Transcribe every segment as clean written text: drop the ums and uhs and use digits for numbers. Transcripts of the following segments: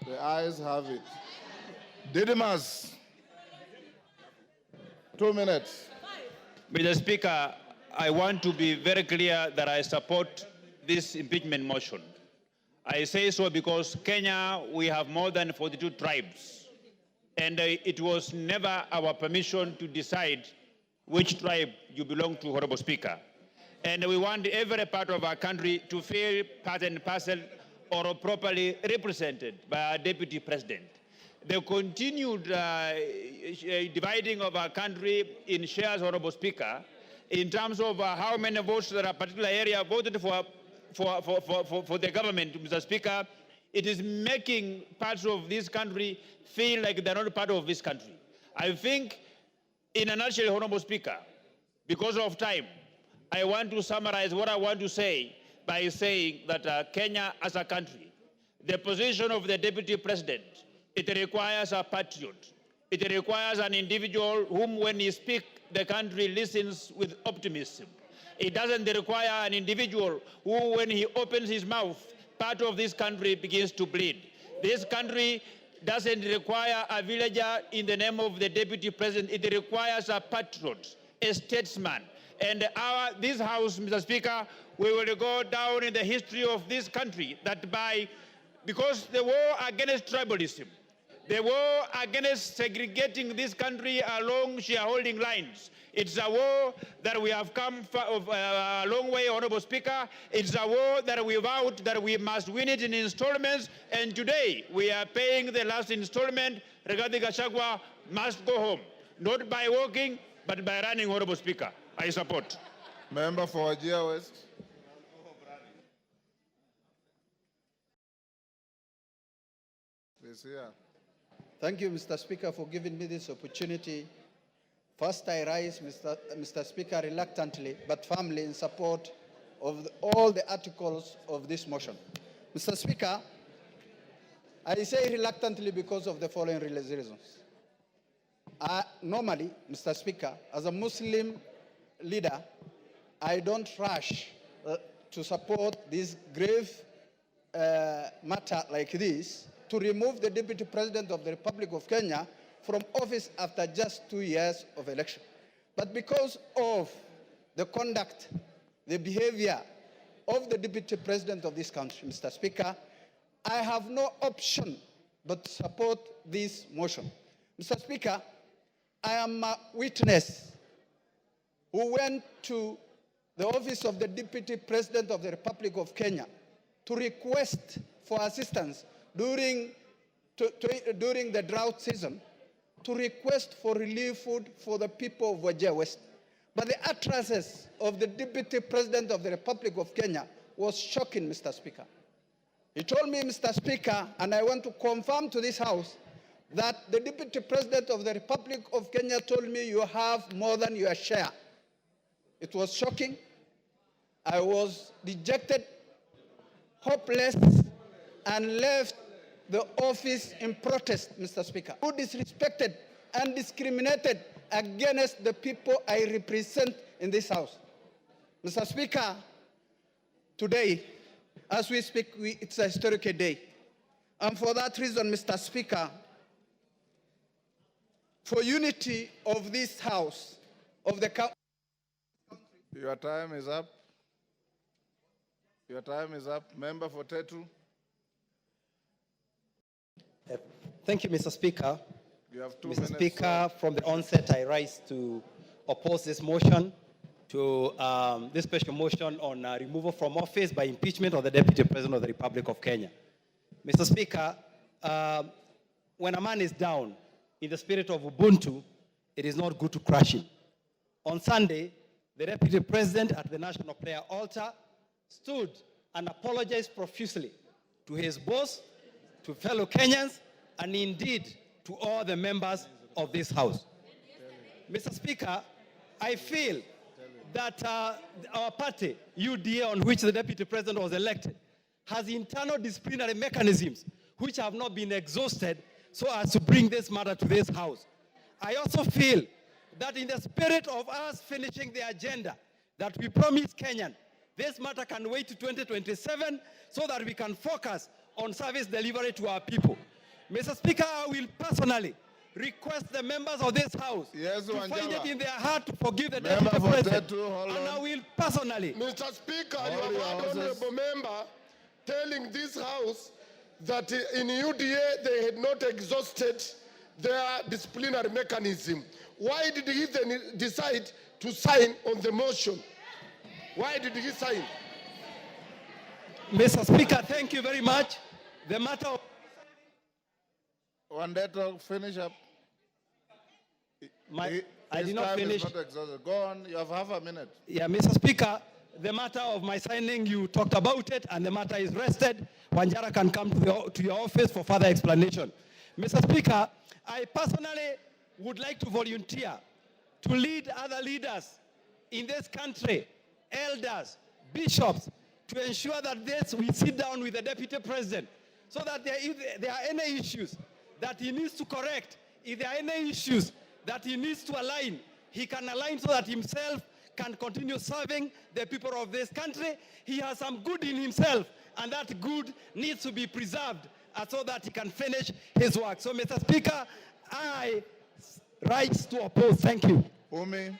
The ayes have it. Didymus. 2 minutes. Mr. Speaker, I want to be very clear that I support this impeachment motion. I say so because Kenya, we have more than 42 tribes. And it was never our permission to decide which tribe you belong to, Honorable Speaker. And we want every part of our country to feel part and parcel or properly represented by our Deputy President. The continued dividing of our country in shares, Honorable Speaker, in terms of how many votes that a particular area voted for the government, Mr. Speaker, it is making parts of this country feel like they're not part of this country. I think, in a nutshell, Honorable Speaker, because of time, I want to summarize what I want to say by saying that Kenya as a country, the position of the Deputy President, it requires a patriot. It requires an individual whom, when he speaks, the country listens with optimism. It doesn't require an individual who, when he opens his mouth, part of this country begins to bleed. This country doesn't require a villager in the name of the Deputy President. It requires a patriot, a statesman. And this House, Mr. Speaker, we will go down in the history of this country because the war against tribalism, the war against segregating this country along shareholding lines, it's a war that we have come a long way, Honorable Speaker. It's a war that we vowed that we must win it in installments, and today we are paying the last installment. Rigathi Gachagua must go home, not by walking, but by running, Honorable Speaker. I support. Member for Wajir West. Please, here. Thank you, Mr. Speaker, for giving me this opportunity. First, I rise, Mr. Speaker, reluctantly but firmly in support of all the articles of this motion. Mr. Speaker, I say reluctantly because of the following reasons. Normally, Mr. Speaker, as a Muslim leader, I don't rush to support this grave matter like this, to remove the Deputy President of the Republic of Kenya from office after just 2 years of election. But because of the conduct, the behavior of the Deputy President of this country, Mr. Speaker, I have no option but to support this motion. Mr. Speaker, I am a witness who went to the office of the Deputy President of the Republic of Kenya to request for assistance during the drought season, to request for relief food for the people of Wajir West. But the utterances of the Deputy President of the Republic of Kenya was shocking, Mr. Speaker. He told me, Mr. Speaker, and I want to confirm to this House, that the Deputy President of the Republic of Kenya told me you have more than your share. It was shocking. I was dejected, hopeless, and left the office in protest, Mr. Speaker, who disrespected and discriminated against the people I represent in this House. Mr. Speaker, today, as we speak, it's a historical day. And for that reason, Mr. Speaker, for unity of this House, of the country. Your time is up. Your time is up. Member for Tetu. Thank you, Mr. Speaker. You have 2 minutes. Mr. Speaker, from the onset, I rise to oppose this motion, to this special motion on removal from office by impeachment of the Deputy President of the Republic of Kenya. Mr. Speaker, when a man is down in the spirit of Ubuntu, it is not good to crush him. On Sunday, the Deputy President at the National Prayer Altar stood and apologized profusely to his boss, to fellow Kenyans, and indeed to all the members of this House. Mr. Speaker, I feel that our party, UDA, on which the Deputy President was elected, has internal disciplinary mechanisms which have not been exhausted so as to bring this matter to this House. I also feel that in the spirit of us finishing the agenda that we promised Kenyan, this matter can wait to 2027 so that we can focus on service delivery to our people. Mr. Speaker, I will personally request the members of this House Yes, to find Wanjala. it in their heart to forgive the Member Deputy for President. Tetu, hold And on. I will personally. Mr. Speaker, Hold you have your heard horses. honorable member telling this House that in UDA they had not exhausted their disciplinary mechanism. Why did he then decide to sign on the motion? Why did he sign? Mr. Speaker, thank you very much. The matter of Wandeto, finish up. I His did not time finish. is not exhausted. Go on, you have half a minute. Yeah, Mr. Speaker, the matter of my signing, you talked about it, and the matter is rested. Wanjala can come to your office for further explanation. Mr. Speaker, I personally would like to volunteer to lead other leaders in this country, elders, bishops, to ensure that we sit down with the Deputy President so that if there are any issues that he needs to correct, if there are any issues that he needs to align, he can align so that himself can continue serving the people of this country. He has some good in himself, and that good needs to be preserved so that he can finish his work. So, Mr. Speaker, I rise to oppose. Thank you. Umi.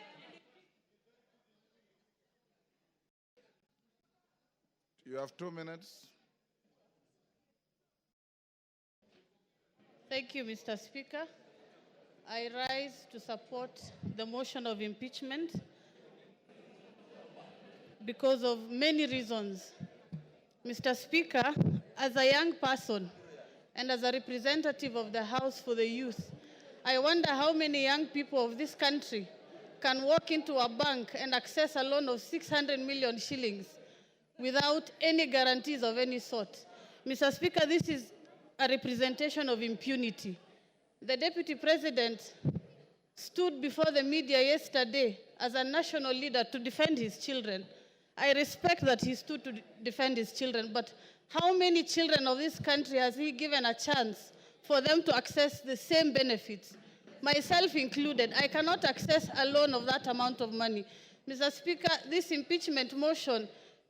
You have 2 minutes. Thank you, Mr. Speaker. I rise to support the motion of impeachment because of many reasons. Mr. Speaker, as a young person and as a representative of the House for the Youth, I wonder how many young people of this country can walk into a bank and access a loan of 600 million shillings without any guarantees of any sort. Mr. Speaker, this is a representation of impunity. The Deputy President stood before the media yesterday as a national leader to defend his children. I respect that he stood to defend his children, but how many children of this country has he given a chance for them to access the same benefits? Myself included, I cannot access a loan of that amount of money. Mr. Speaker, this impeachment motion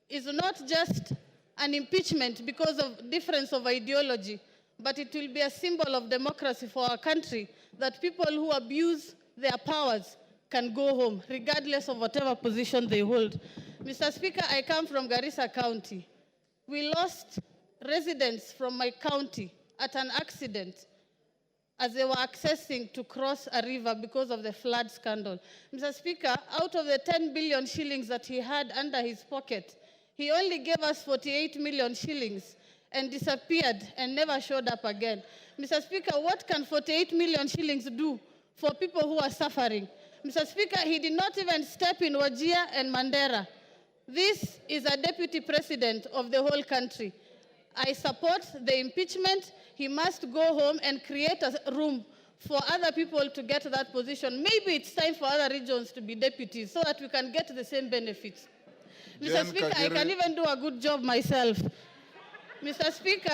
is not just an impeachment because of difference of ideology, but it will be a symbol of democracy for our country, that people who abuse their powers can go home, regardless of whatever position they hold. Mr. Speaker, I come from Garissa County. We lost residents from my county at an accident as they were accessing to cross a river because of the flood scandal. Mr. Speaker, out of the 10 billion shillings that he had under his pocket, he only gave us 48 million shillings and disappeared and never showed up again. Mr. Speaker, what can 48 million shillings do for people who are suffering? Mr. Speaker, he did not even step in Wajir and Mandera. This is a deputy president of the whole country. I support the impeachment. He must go home and create a room for other people to get that position. Maybe it's time for other regions to be deputies so that we can get the same benefits. Mr. Speaker, I can even do a good job myself. Mr. Speaker.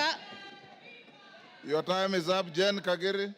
Your time is up, Jen Kagiri.